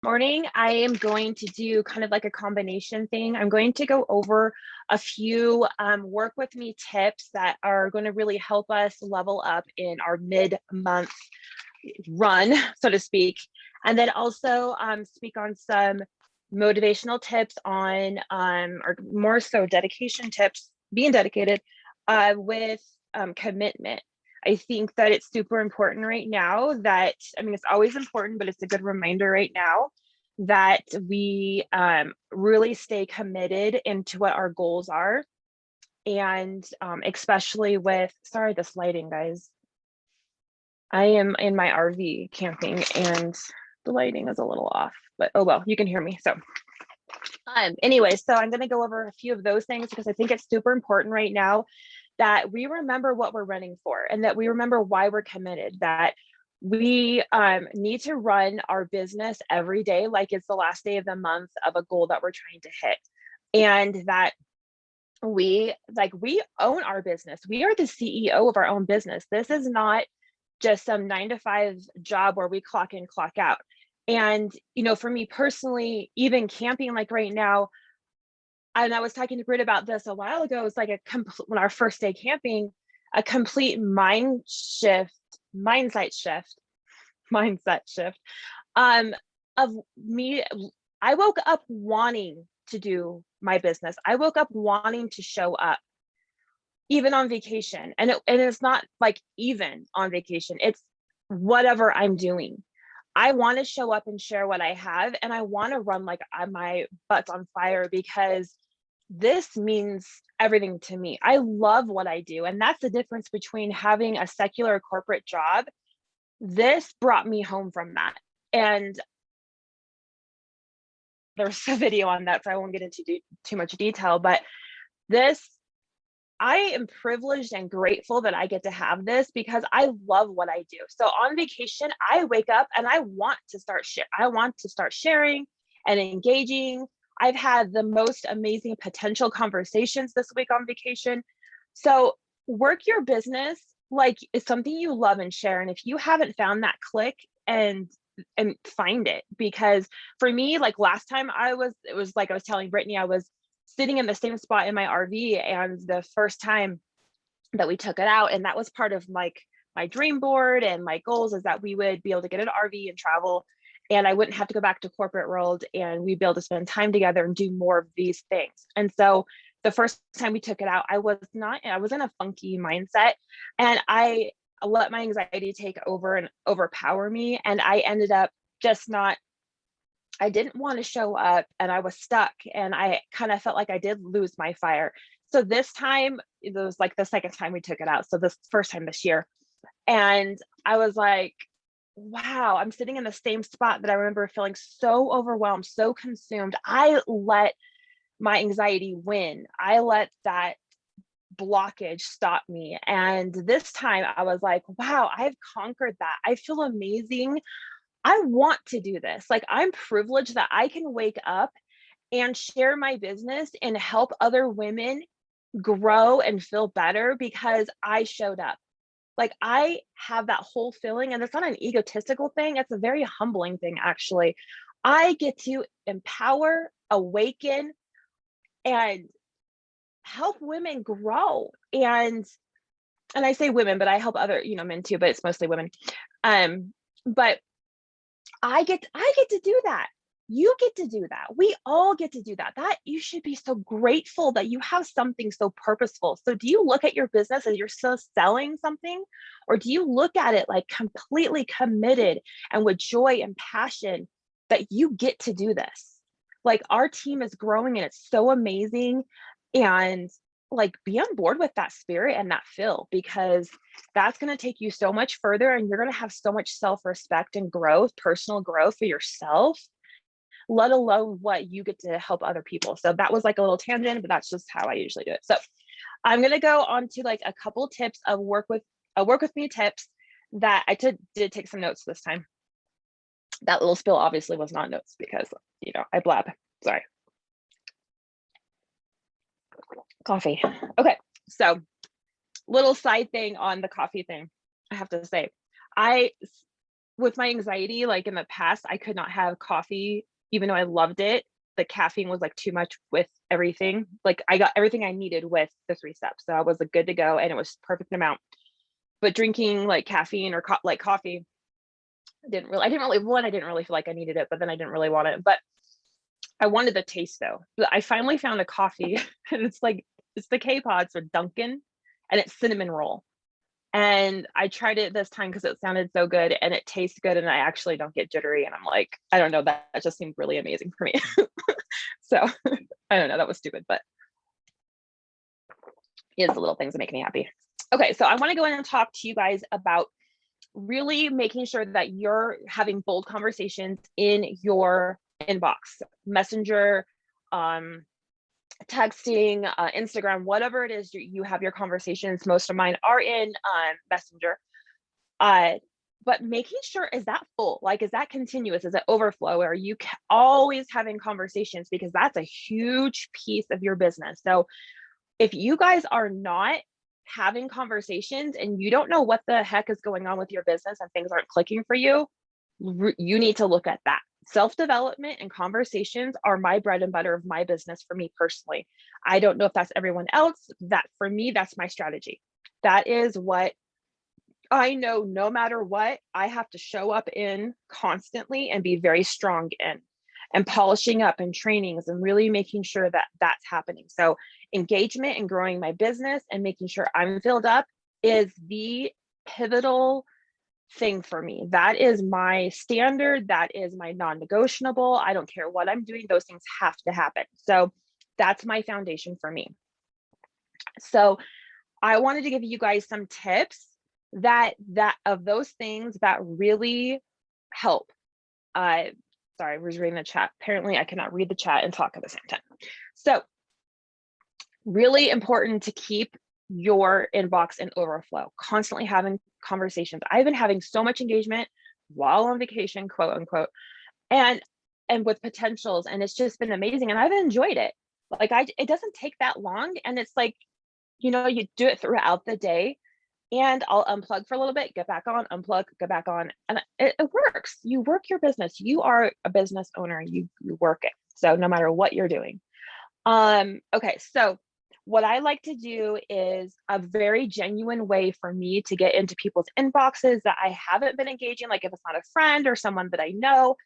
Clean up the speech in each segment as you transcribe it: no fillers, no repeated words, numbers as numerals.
Morning, I am going to do kind of like a combination thing. I'm going to go over a few work with me tips that are going to really help us level up in our mid-month run, so to speak. And then also speak on some motivational tips on, or more so dedication tips, being dedicated with commitment. I think that it's super important right now that, I mean, it's always important, but it's a good reminder right now that we really stay committed into what our goals are. And especially with, sorry, this lighting, guys. I am in my RV camping and the lighting is a little off, but oh well, you can hear me. So anyway, so I'm going to go over a few of those things because I think it's super important right now that we remember what we're running for and that we remember why we're committed, that we need to run our business every day like it's the last day of the month of a goal that we're trying to hit. And that we own our business. We are the CEO of our own business. This is not just some 9-to-5 job where we clock in, clock out. And, you know, for me personally, even camping like right now, and I was talking to Britt about this a while ago, it's like when our first day camping, a complete mindset shift of me. I woke up wanting to do my business. I woke up wanting to show up, even on vacation. And it's not like even on vacation, it's whatever I'm doing. I want to show up and share what I have, and I want to run like my butt's on fire because this means everything to me. I love what I do, and that's the difference between having a secular corporate job. This brought me home from that, and there's a video on that, so I won't get into too much detail, but I am privileged and grateful that I get to have this because I love what I do. So on vacation, I wake up and I want to start sharing and engaging. I've had the most amazing potential conversations this week on vacation. So work your business like it's something you love and share. And if you haven't found that click and find it, because for me, like last time it was like I was telling Brittany, I was sitting in the same spot in my RV, and the first time that we took it out, and that was part of like my dream board and my goals, is that we would be able to get an RV and travel, and I wouldn't have to go back to corporate world, and we'd be able to spend time together and do more of these things. And so the first time we took it out, I was in a funky mindset, and I let my anxiety take over and overpower me, and I ended up just not, I didn't want to show up, and I was stuck, and I kind of felt like I did lose my fire. So this time, it was like the second time we took it out. So this first time this year. And I was like, wow, I'm sitting in the same spot that I remember feeling so overwhelmed, so consumed. I let my anxiety win. I let that blockage stop me. And this time I was like, wow, I've conquered that. I feel amazing. I want to do this. Like, I'm privileged that I can wake up and share my business and help other women grow and feel better because I showed up. Like, I have that whole feeling, and it's not an egotistical thing, it's a very humbling thing, actually. I get to empower, awaken, and help women grow. And I say women, but I help other, men too, but it's mostly women. But I get to do that. You get to do that. We all get to do that. That you should be so grateful that you have something so purposeful. So do you look at your business as you're still selling something, or do you look at it like completely committed and with joy and passion that you get to do this? Like, our team is growing and it's so amazing, and like, be on board with that spirit and that feel, because that's going to take you so much further, and you're going to have so much self-respect and growth, personal growth for yourself, let alone what you get to help other people. So that was like a little tangent, but that's just how I usually do it. So I'm going to go on to like a couple tips of work with me tips that I did take some notes this time. That little spill obviously was not notes because, I blab. Sorry. Coffee. Okay. So little side thing on the coffee thing. I have to say, with my anxiety, like in the past, I could not have coffee, even though I loved it. The caffeine was like too much with everything. Like I got everything I needed with the 3 steps. So I was like good to go and it was perfect amount. But drinking like caffeine or like coffee I didn't really feel like I needed it, but then I didn't really want it. But I wanted the taste though. I finally found a coffee and it's the K-Pods with Dunkin' and it's cinnamon roll. And I tried it this time because it sounded so good and it tastes good and I actually don't get jittery. And I'm like, I don't know, that just seemed really amazing for me. So I don't know, that was stupid, but it is the little things that make me happy. Okay, so I want to go in and talk to you guys about really making sure that you're having bold conversations in your inbox, Messenger, texting, Instagram, whatever it is you have your conversations. Most of mine are in Messenger. But making sure, is that full? Like, is that continuous? Is it overflow? Are you always having conversations? Because that's a huge piece of your business. So if you guys are not having conversations and you don't know what the heck is going on with your business and things aren't clicking for you, you need to look at that. Self-development and conversations are my bread and butter of my business for me personally. I don't know if that's everyone else. That for me, that's my strategy. That is what I know. No matter what, I have to show up in constantly and be very strong in, and polishing up and trainings and really making sure that that's happening. So engagement and growing my business and making sure I'm filled up is the pivotal thing for me. That is my standard. That is my non-negotiable. I don't care what I'm doing. Those things have to happen. So that's my foundation for me. So I wanted to give you guys some tips that of those things that really help. Sorry, I was reading the chat. Apparently I cannot read the chat and talk at the same time. So really important to keep your inbox in overflow, constantly having conversations. I've been having so much engagement while on vacation, quote unquote, and with potentials, and it's just been amazing. And I've enjoyed it. Like it doesn't take that long. And it's like, you do it throughout the day. And I'll unplug for a little bit, get back on, unplug, get back on. And it works. You work your business. You are a business owner. You work it. So no matter what you're doing. Okay, so what I like to do is a very genuine way for me to get into people's inboxes that I haven't been engaging. Like if it's not a friend or someone that I know,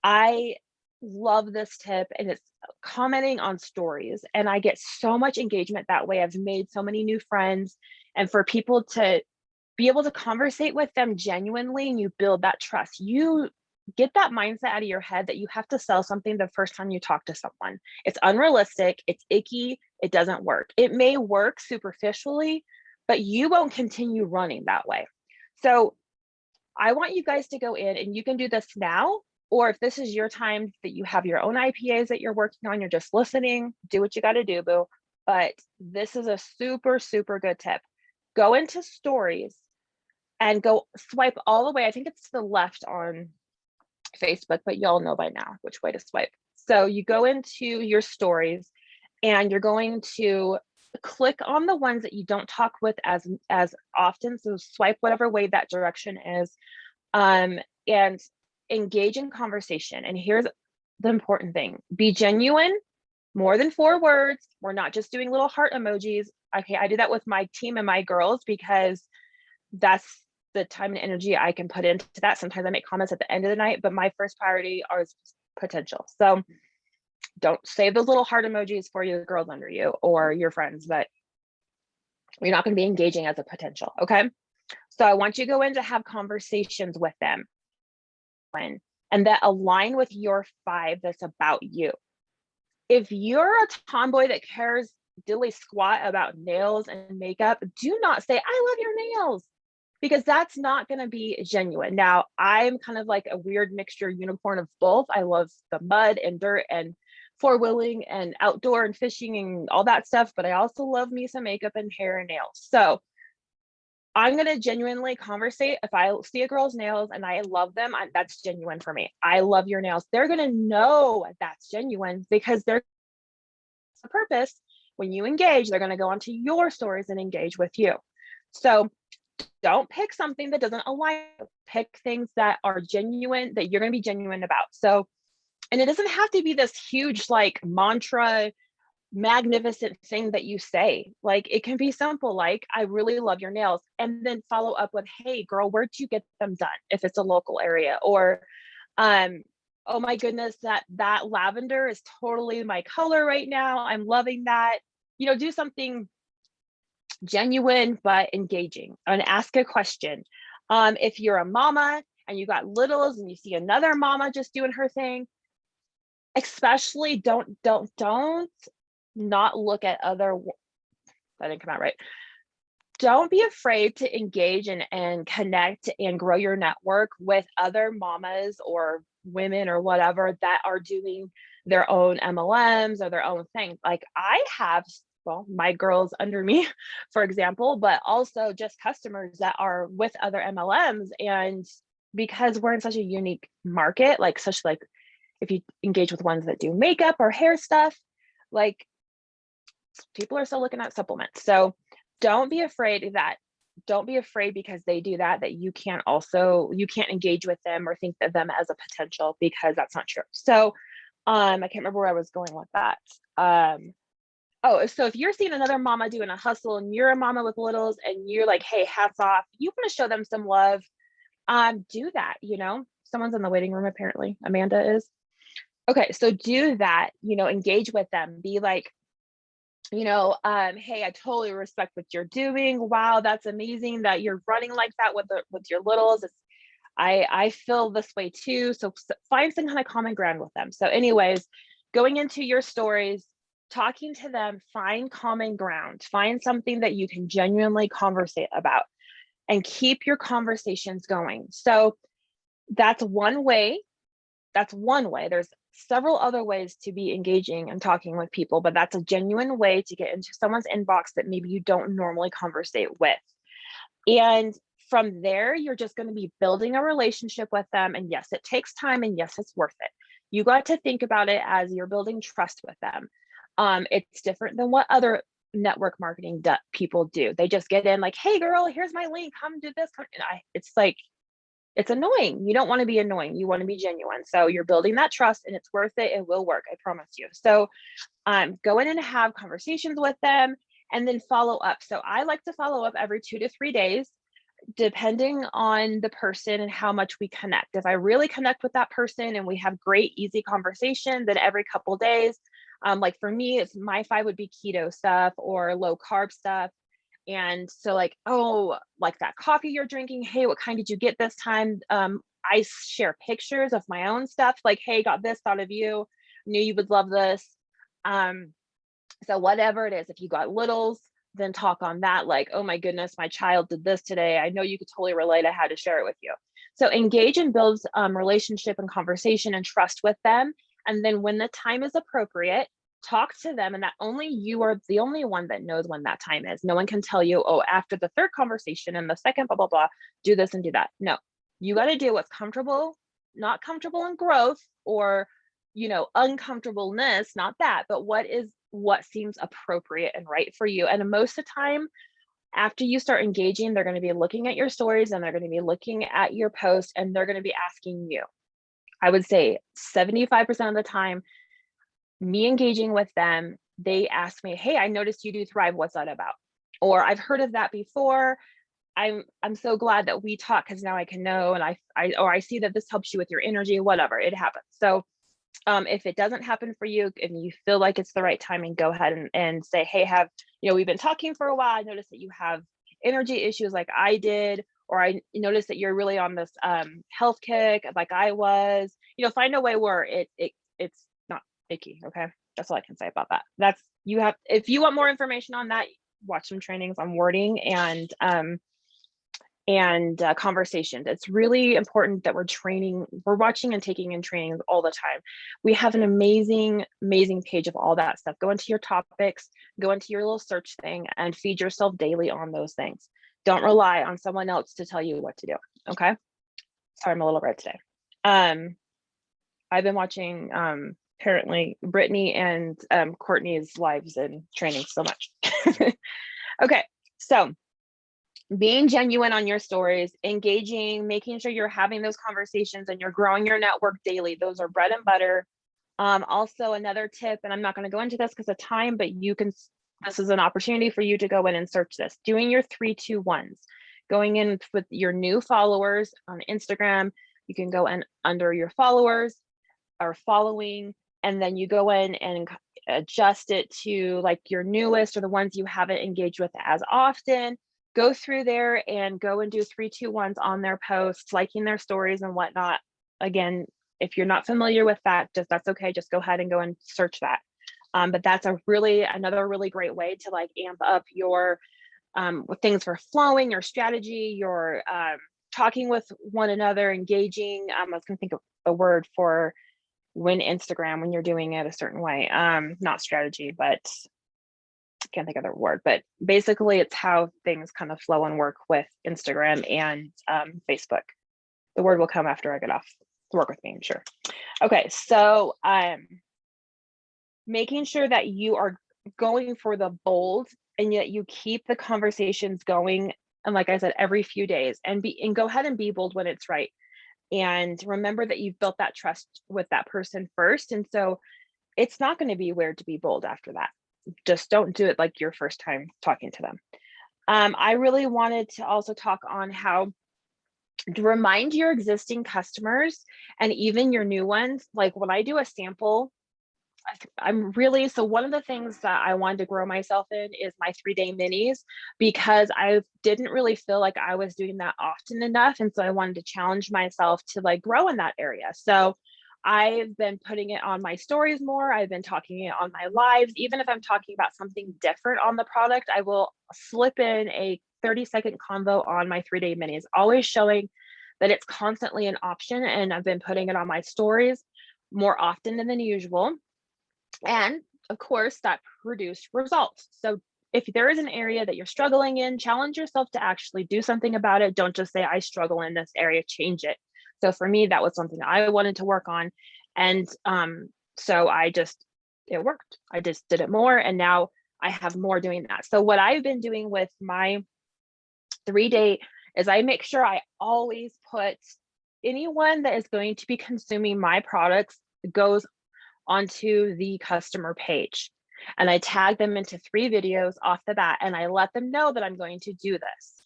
I love this tip, and it's commenting on stories. And I get so much engagement that way. I've made so many new friends, and for people to be able to conversate with them genuinely, and you build that trust. You get that mindset out of your head that you have to sell something the first time you talk to someone. It's unrealistic, it's icky, it doesn't work. It may work superficially, but you won't continue running that way. So I want you guys to go in, and you can do this now, or if this is your time that you have your own IPAs that you're working on, you're just listening, do what you got to do, boo. But this is a super, super good tip. Go into stories and go swipe all the way. I think it's to the left on Facebook, but y'all know by now which way to swipe. So you go into your stories and you're going to click on the ones that you don't talk with as often. So swipe whatever way that direction is, and engage in conversation. And here's the important thing: be genuine, more than 4 words. We're not just doing little heart emojis. Okay, I do that with my team and my girls because that's the time and energy I can put into that. Sometimes I make comments at the end of the night, but my first priority is potential. So don't save those little heart emojis for your girls under you or your friends that you're not going to be engaging as a potential. Okay. So I want you to go in to have conversations with them and that align with your 5 that's about you. If you're a tomboy that cares dilly squat about nails and makeup, do not say, I love your nails, because that's not going to be genuine. Now, I'm kind of like a weird mixture unicorn of both. I love the mud and dirt and four-wheeling and outdoor and fishing and all that stuff, but I also love me some makeup and hair and nails. So I'm going to genuinely conversate. If I see a girl's nails and I love them, that's genuine for me. I love your nails. They're going to know that's genuine because they're the purpose. When you engage, they're going to go onto your stories and engage with you. So Don't pick something that doesn't align. Pick things that are genuine, that you're going to be genuine about. So, and it doesn't have to be this huge like mantra, magnificent thing that you say. Like it can be simple, like, I really love your nails. And then follow up with, hey girl, where'd you get them done? If it's a local area. Or, um, oh my goodness, that lavender is totally my color right now. I'm loving that. Do something genuine but engaging, and ask a question. If you're a mama and you got littles and you see another mama just doing her thing, especially don't not look at other, that didn't come out right. Don't be afraid to engage and connect and grow your network with other mamas or women or whatever that are doing their own MLMs or their own thing. Like I have, well, my girls under me, for example, but also just customers that are with other MLMs. And because we're in such a unique market, like if you engage with ones that do makeup or hair stuff, like people are still looking at supplements. So don't be afraid because they do that you can't engage with them or think of them as a potential, because that's not true. So I can't remember where I was going with that. So if you're seeing another mama doing a hustle and you're a mama with littles and you're like, hey, hats off, you want to show them some love, do that. Someone's in the waiting room, apparently. Amanda is. Okay, so do that, engage with them. Be like, hey, I totally respect what you're doing. Wow, that's amazing that you're running like that with your littles. I feel this way too. So find some kind of common ground with them. So anyways, going into your stories, talking to them, find common ground, find something that you can genuinely conversate about and keep your conversations going. So that's one way. There's several other ways to be engaging and talking with people, but that's a genuine way to get into someone's inbox that maybe you don't normally conversate with. And from there, you're just going to be building a relationship with them. And yes, it takes time, and yes, it's worth it. You got to think about it as you're building trust with them. It's different than what other network marketing people do. They just get in like, hey girl, here's my link, come do this. It's like, it's annoying. You don't want to be annoying. You want to be genuine. So you're building that trust, and it's worth it. It will work. I promise you. So go in and have conversations with them and then follow up. So I like to follow up every 2 to 3 days, depending on the person and how much we connect. If I really connect with that person and we have great, easy conversation, then every couple days, like for me, it's my 5 would be keto stuff or low carb stuff. And so like, oh, like that coffee you're drinking, hey, what kind did you get this time? I share pictures of my own stuff, like, hey, got this, thought of you, knew you would love this. So whatever it is, if you got littles, then talk on that, like, oh my goodness, my child did this today, I know you could totally relate, I had to share it with you. So engage and build relationship and conversation and trust with them. And then when the time is appropriate, talk to them, and that only you are the only one that knows when that time is. No one can tell you, oh, after the 3rd conversation and the 2nd, blah, blah, blah, do this and do that. No, you got to do what's comfortable, not comfortable in growth or, uncomfortableness, not that, but what seems appropriate and right for you. And most of the time, after you start engaging, they're going to be looking at your stories and they're going to be looking at your posts and they're going to be asking you. I would say 75% of the time, me engaging with them, they ask me, hey, I noticed you do Thrive. What's that about? Or I've heard of that before. I'm so glad that we talk because now I can know, and I see that this helps you with your energy, whatever, it happens. So if it doesn't happen for you and you feel like it's the right timing, go ahead and say, hey, we've been talking for a while. I noticed that you have energy issues like I did, or I noticed that you're really on this health kick like I was. Find a way where it's not icky. Okay, that's all I can say about that. If you want more information on that, watch some trainings on wording and conversations. It's really important that we're watching and taking in trainings all the time. We have an amazing page of all that stuff. Go into your topics, go into your little search thing, and feed yourself daily on those things. Don't rely on someone else to tell you what to do. Okay, sorry, I'm a little red today. I've been watching apparently Brittany and Courtney's lives and trainings so much. Okay, so being genuine on your stories, engaging, making sure you're having those conversations and you're growing your network daily. Those are bread and butter. Also another tip, and I'm not going to go into this because of time, but this is an opportunity for you to go in and search this, doing your 3-2-1s, going in with your new followers on Instagram. You can go in under your followers or following, and then you go in and adjust it to like your newest or the ones you haven't engaged with as often. Go through there and go and do 3-2-1s on their posts, liking their stories and whatnot. Again, if you're not familiar with that, that's okay. Just go ahead and go and search that. But that's another really great way to like amp up your things for flowing, your strategy, your talking with one another, engaging. I was gonna think of a word for when you're doing it a certain way. Not strategy, but I can't think of the word, but basically it's how things kind of flow and work with Instagram and Facebook. The word will come after I get off. Work with me, I'm sure. Okay, so making sure that you are going for the bold and yet you keep the conversations going. And like I said, every few days and go ahead and be bold when it's right. And remember that you've built that trust with that person first. And so it's not going to be weird to be bold after that. Just don't do it like your first time talking to them. I really wanted to also talk on how to remind your existing customers and even your new ones. Like when I do a sample, so one of the things that I wanted to grow myself in is my 3-day minis, because I didn't really feel like I was doing that often enough. And so I wanted to challenge myself to like grow in that area. So I've been putting it on my stories more. I've been talking it on my lives. Even if I'm talking about something different on the product, I will slip in a 30-second convo on my 3-day minis, always showing that it's constantly an option. And I've been putting it on my stories more often than usual. And of course, that produced results. So if there is an area that you're struggling in, challenge yourself to actually do something about it. Don't just say, I struggle in this area, change it. So for me, that was something I wanted to work on. And so it worked. I just did it more. And now I have more doing that. So what I've been doing with my 3-day is I make sure I always put anyone that is going to be consuming my products goes onto the customer page. And I tag them into 3 videos off the bat, and I let them know that I'm going to do this.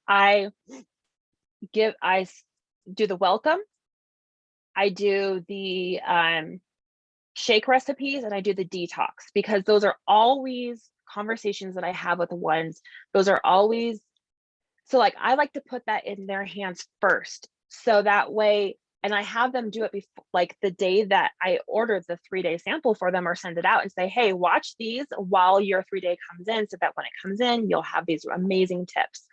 I do the welcome, I do the shake recipes, and I do the detox, because those are always conversations that I have with ones. Those are always, so like I like to put that in their hands first. So that way, and I have them do it before, like the day that I ordered the 3-day sample for them, or send it out and say, hey, watch these while your 3-day comes in, so that when it comes in, you'll have these amazing tips.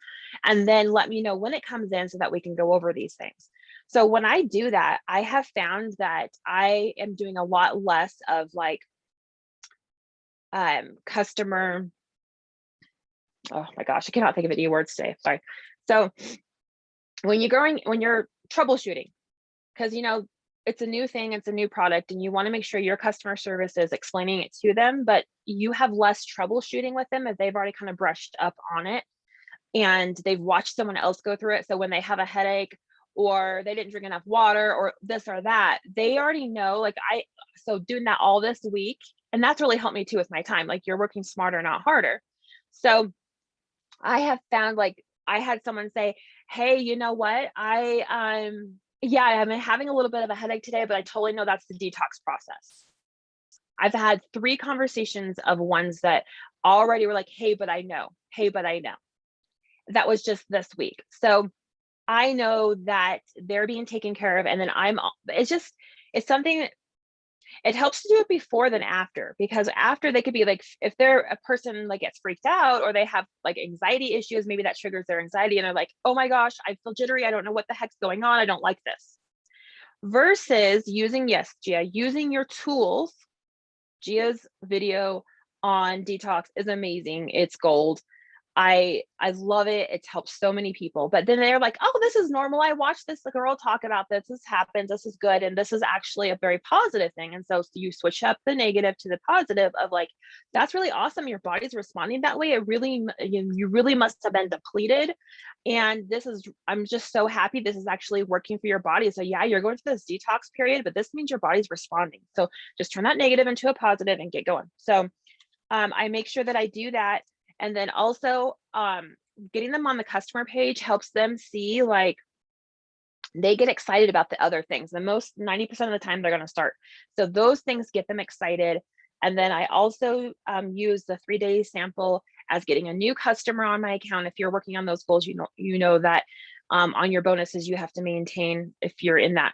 And then let me know when it comes in so that we can go over these things. So when I do that, I have found that I am doing a lot less of like customer, oh my gosh, I cannot think of any words today. Sorry. So when you're troubleshooting, because it's a new thing, it's a new product, and you want to make sure your customer service is explaining it to them, but you have less troubleshooting with them if they've already kind of brushed up on it and they've watched someone else go through it. So when they have a headache or they didn't drink enough water or this or that, they already know. So doing that all this week, and that's really helped me too with my time. Like, you're working smarter, not harder. So I have found, like, I had someone say, hey, you know what? Yeah, I'm having a little bit of a headache today, but I totally know that's the detox process. I've had 3 conversations of ones that already were like, hey, but I know. Hey, but I know. That was just this week. So I know that they're being taken care of. And then it's something that it helps to do it before than after, because after, they could be like, if they're a person like gets freaked out or they have like anxiety issues, maybe that triggers their anxiety and they're like, oh my gosh, I feel jittery, I don't know what the heck's going on, I don't like this. Versus using your tools. Gia's video on detox is amazing, it's gold. I love it. It's helped so many people. But then they're like, oh, this is normal. I watched this girl talk about this. This happens. This is good. And this is actually a very positive thing. And so you switch up the negative to the positive of like, that's really awesome. Your body's responding that way. It really, you really must have been depleted. And I'm just so happy this is actually working for your body. So yeah, you're going through this detox period, but this means your body's responding. So just turn that negative into a positive and get going. So I make sure that I do that. And then also getting them on the customer page helps them see, like, they get excited about the other things. The most 90% of the time they're going to start. So those things get them excited. And then I also use the 3-day sample as getting a new customer on my account. If you're working on those goals, you know that on your bonuses, you have to maintain, if you're in that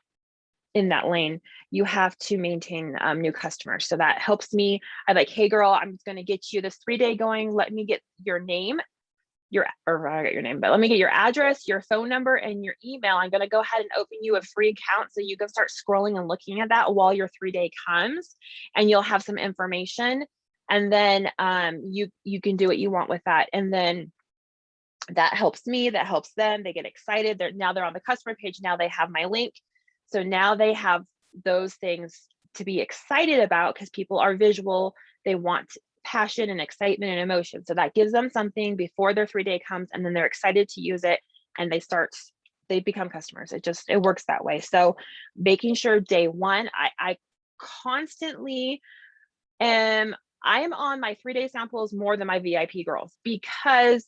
lane, you have to maintain new customers. So that helps me. I like, hey girl, I'm just going to get you this 3-day going. Let me get your name, I got your name, but let me get your address, your phone number, and your email. I'm going to go ahead and open you a free account so you can start scrolling and looking at that while your 3-day comes, and you'll have some information. And then you can do what you want with that. And then that helps me, that helps them. They get excited. Now they're on the customer page. Now they have my link. So now they have those things to be excited about, because people are visual. They want passion and excitement and emotion. So that gives them something before their 3-day comes, and then they're excited to use it, and they become customers. It works that way. So making sure day one, I constantly I'm on my 3-day samples more than my VIP girls, because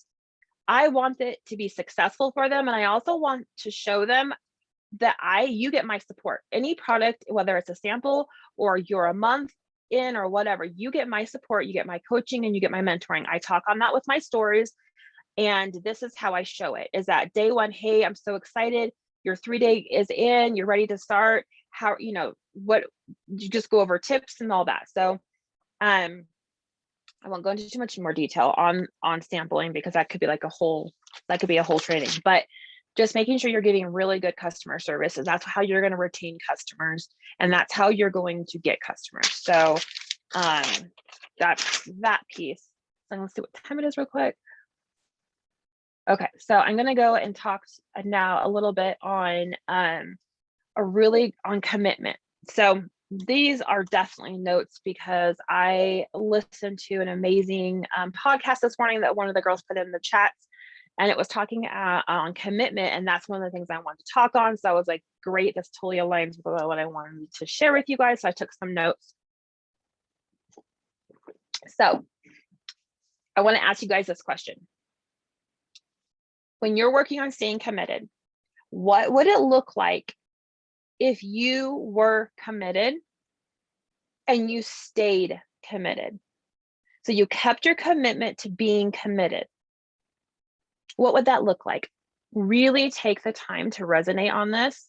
I want it to be successful for them. And I also want to show them that you get my support. Any product, whether it's a sample or you're a month in or whatever, you get my support, you get my coaching, and you get my mentoring. I talk on that with my stories. And this is how I show it, is that day one, hey, I'm so excited. Your 3-day is in, you're ready to start. How, what, you just go over tips and all that. So I won't go into too much more detail on sampling, because that could be a whole training, but just making sure you're getting really good customer service, and that's how you're going to retain customers, and that's how you're going to get customers. So that's that piece. So let's see what time it is real quick. Okay, so I'm going to go and talk now a little bit on on commitment. So these are definitely notes, because I listened to an amazing podcast this morning that one of the girls put in the chats, and it was talking on commitment. And that's one of the things I wanted to talk on. So I was like, great, this totally aligns with what I wanted to share with you guys. So I took some notes. So I want to ask you guys this question. When you're working on staying committed, what would it look like if you were committed and you stayed committed? So you kept your commitment to being committed. What would that look like? Really take the time to resonate on this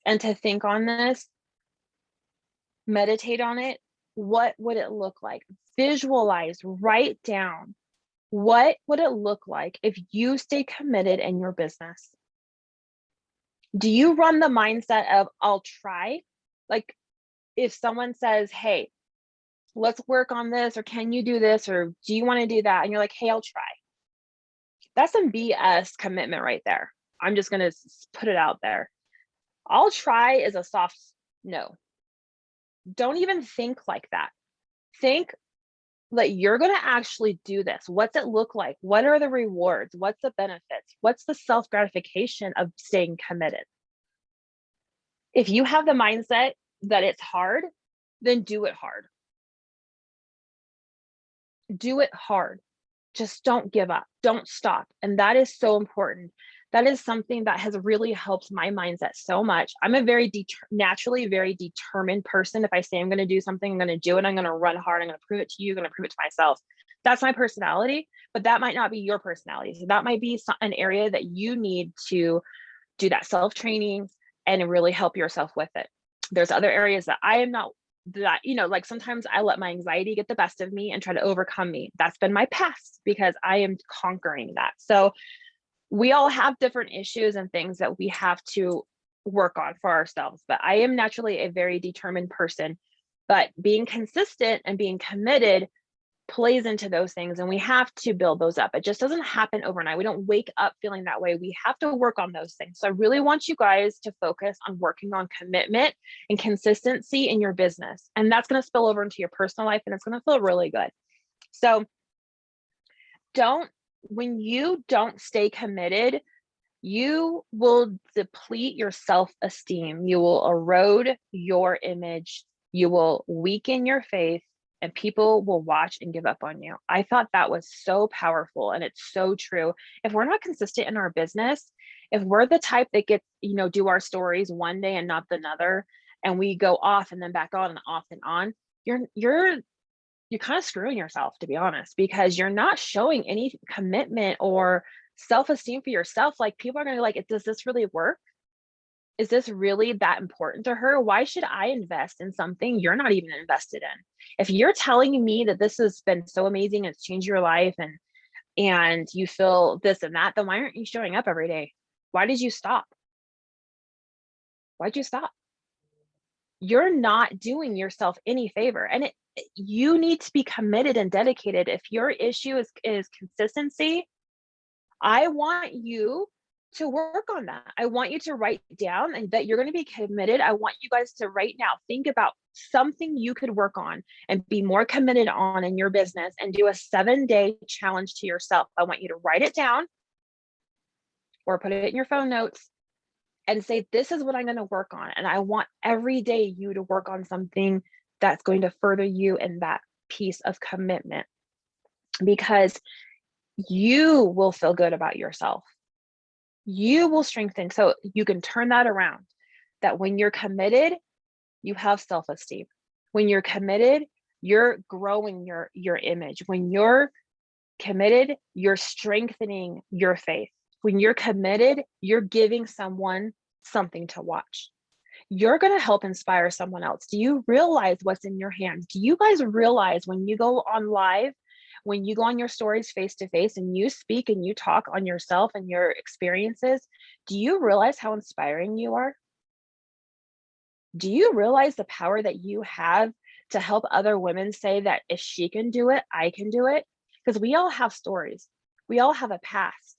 and to think on this, meditate on it. What would it look like? Visualize, write down. What would it look like if you stay committed in your business? Do you run the mindset of, I'll try? Like, if someone says, hey, let's work on this, or can you do this, or do you want to do that? And you're like, hey, I'll try. That's some BS commitment right there. I'm just going to put it out there. I'll try is a soft no. Don't even think like that. Think that you're going to actually do this. What's it look like? What are the rewards? What's the benefits? What's the self-gratification of staying committed? If you have the mindset that it's hard, then do it hard. Do it hard. Just don't give up. Don't stop. And that is so important. That is something that has really helped my mindset so much. I'm a very naturally very determined person. If I say I'm going to do something, I'm going to do it. I'm going to run hard. I'm going to prove it to you. I'm going to prove it to myself. That's my personality, but that might not be your personality. So that might be an area that you need to do that self-training and really help yourself with it. There's other areas that I am not, that, like sometimes I let my anxiety get the best of me and try to overcome me. That's been my past, because I am conquering that. So we all have different issues and things that we have to work on for ourselves. But I am naturally a very determined person. But being consistent and being committed plays into those things, and we have to build those up. It just doesn't happen overnight. We don't wake up feeling that way. We have to work on those things. So I really want you guys to focus on working on commitment and consistency in your business. And that's going to spill over into your personal life, and it's going to feel really good. So when you don't stay committed, you will deplete your self-esteem. You will erode your image. You will weaken your faith, and people will watch and give up on you. I thought that was so powerful, and it's so true. If we're not consistent in our business, if we're the type that gets, do our stories one day and not another, and we go off and then back on and off and on, you're kind of screwing yourself, to be honest, because you're not showing any commitment or self-esteem for yourself. Like, people are going to be like, does this really work? Is this really that important to her? Why should I invest in something you're not even invested in? If you're telling me that this has been so amazing, it's changed your life, and you feel this and that, then why aren't you showing up every day? Why did you stop? Why'd you stop? You're not doing yourself any favor. And you need to be committed and dedicated. If your issue is consistency, I want you to work on that. I want you to write down and that you're going to be committed. I want you guys to right now think about something you could work on and be more committed on in your business, and do a 7-day challenge to yourself. I want you to write it down or put it in your phone notes and say, this is what I'm going to work on. And I want every day you to work on something that's going to further you in that piece of commitment, because you will feel good about yourself. You will strengthen. So you can turn that around, that when you're committed, you have self-esteem. When you're committed, you're growing your image. When you're committed, you're strengthening your faith. When you're committed, you're giving someone something to watch. You're going to help inspire someone else. Do you realize what's in your hands? Do you guys realize when you go on live, when you go on your stories face to face and you speak and you talk on yourself and your experiences, do you realize how inspiring you are? Do you realize the power that you have to help other women say that if she can do it, I can do it? Because we all have stories. We all have a past.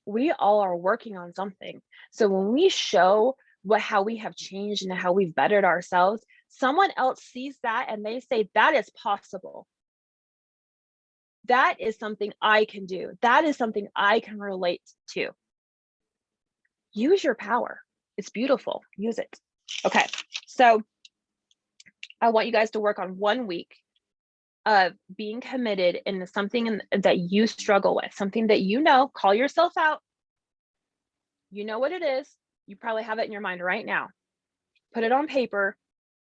We all are working on something. So when we show how we have changed and how we've bettered ourselves, someone else sees that and they say, that is possible. That is something I can do. That is something I can relate to. Use your power. It's beautiful. Use it. Okay. So I want you guys to work on 1 week of being committed in something that you struggle with, something that call yourself out. You know what it is. You probably have it in your mind right now. Put it on paper,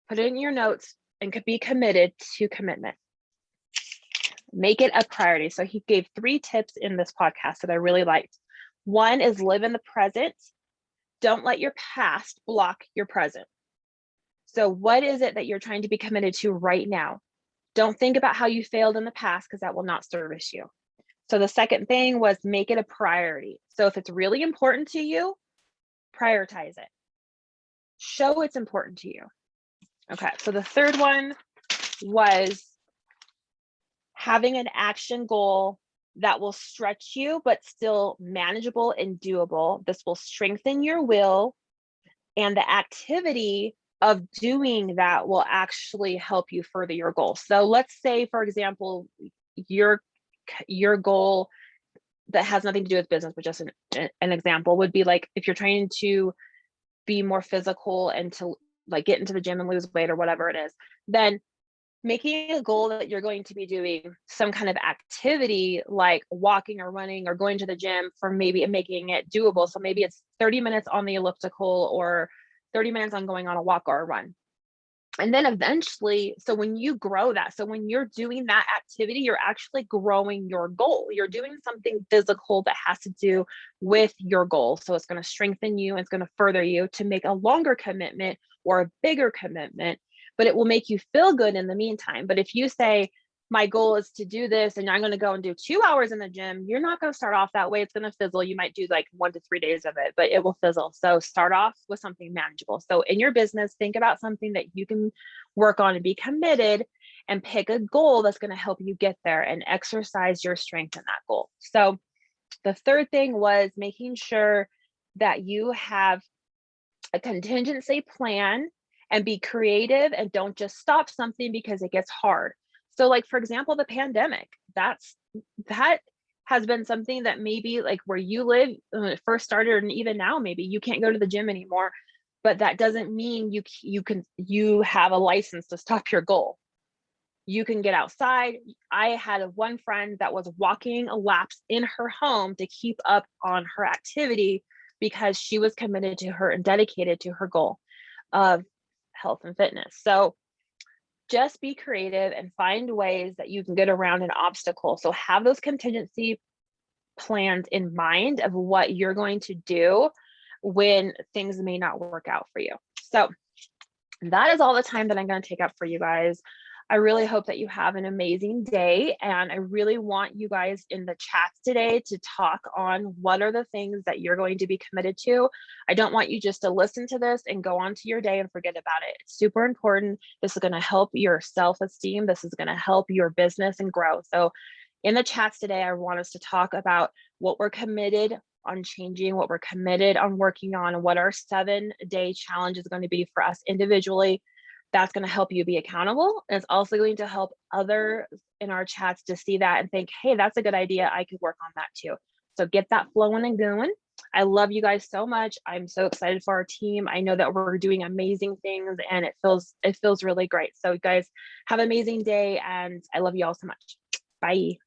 put it in your notes, and could be committed to commitment. Make it a priority. So he gave 3 tips in this podcast that I really liked. 1 is live in the present. Don't let your past block your present. So what is it that you're trying to be committed to right now? Don't think about how you failed in the past, because that will not service you. So the second thing was make it a priority. So if it's really important to you, prioritize it. Show it's important to you. Okay, so the third one was having an action goal that will stretch you, but still manageable and doable. This will strengthen your will, and the activity of doing that will actually help you further your goal. So let's say, for example, your goal that has nothing to do with business, but just an example would be like, if you're trying to be more physical and to like get into the gym and lose weight or whatever it is, then making a goal that you're going to be doing some kind of activity like walking or running or going to the gym, for maybe making it doable. So maybe it's 30 minutes on the elliptical or 30 minutes on going on a walk or a run. And then eventually, so when you grow that, so when you're doing that activity, you're actually growing your goal. You're doing something physical that has to do with your goal. So it's going to strengthen you, and it's going to further you to make a longer commitment or a bigger commitment, but it will make you feel good in the meantime. But if you say, my goal is to do this, and I'm going to go and do 2 hours in the gym, you're not going to start off that way. It's going to fizzle. You might do like 1 to 3 days of it, but it will fizzle. So start off with something manageable. So in your business, think about something that you can work on and be committed. and pick a goal that's going to help you get there and exercise your strength in that goal. So the third thing was making sure that you have a contingency plan and be creative and don't just stop something because it gets hard. So like, for example, the pandemic, that has been something that maybe like where you live when it first started, and even now, maybe you can't go to the gym anymore, but that doesn't mean you have a license to stop your goal. You can get outside. I had one friend that was walking laps in her home to keep up on her activity because she was committed to her and dedicated to her goal of health and fitness. So just be creative and find ways that you can get around an obstacle. So have those contingency plans in mind of what you're going to do when things may not work out for you. So that is all the time that I'm going to take up for you guys. I really hope that you have an amazing day. And I really want you guys in the chats today to talk on what are the things that you're going to be committed to. I don't want you just to listen to this and go on to your day and forget about it. It's super important. This is going to help your self-esteem. This is going to help your business and grow. So in the chats today, I want us to talk about what we're committed on changing, what we're committed on working on, and what our 7-day challenge is going to be for us individually. That's going to help you be accountable. And it's also going to help others in our chats to see that and think, hey, that's a good idea. I could work on that too. So get that flowing and going. I love you guys so much. I'm so excited for our team. I know that we're doing amazing things and it feels really great. So guys, have an amazing day and I love you all so much. Bye.